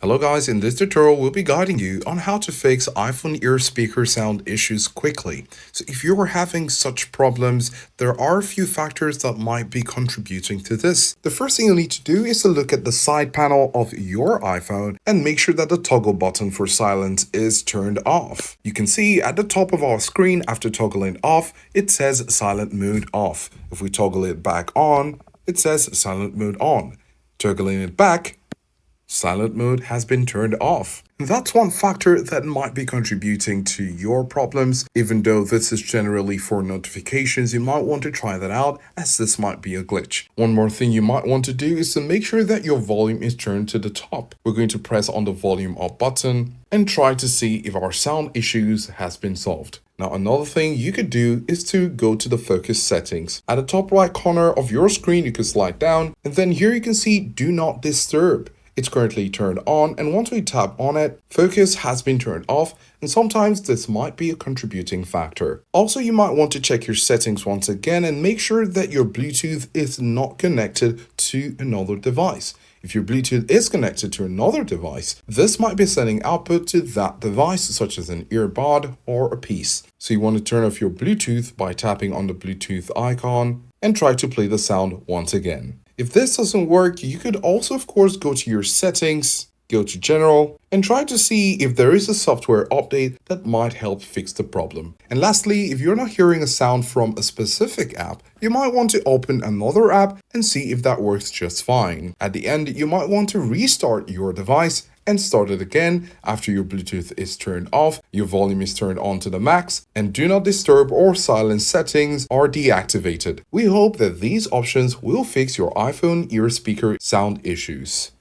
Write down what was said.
Hello guys, in this tutorial we'll be guiding you on how to fix iPhone ear speaker sound issues quickly. So if you are having such problems, there are a few factors that might be contributing to this. The first thing you'll need to do is to look at the side panel of your iPhone and make sure that the toggle button for silence is turned off. You can see at the top of our screen after toggling off, it says silent mode off. If we toggle it back on, it says silent mode on. Toggling it back, silent mode has been turned off. That's one factor that might be contributing to your problems. Even though this is generally for notifications, you might want to try that out as this might be a glitch. One more thing you might want to do is to make sure that your volume is turned to the top. We're going to press on the volume up button and try to see if our sound issues has been solved. Now another thing you could do is to go to the focus settings. At the top right corner of your screen you can slide down, and then here you can see do not disturb. It's currently turned on, and once we tap on it, focus has been turned off, and sometimes this might be a contributing factor. Also, you might want to check your settings once again and make sure that your Bluetooth is not connected to another device. If your Bluetooth is connected to another device, this might be sending output to that device, such as an earbud or a piece. So you want to turn off your Bluetooth by tapping on the Bluetooth icon and try to play the sound once again. If this doesn't work, you could also of course go to your settings, go to general, and try to see if there is a software update that might help fix the problem. And lastly, if you're not hearing a sound from a specific app, you might want to open another app and see if that works just fine. At the end, you might want to restart your device and start it again after your Bluetooth is turned off, your volume is turned on to the max, and do not disturb or silence settings are deactivated. We hope that these options will fix your iPhone ear speaker sound issues.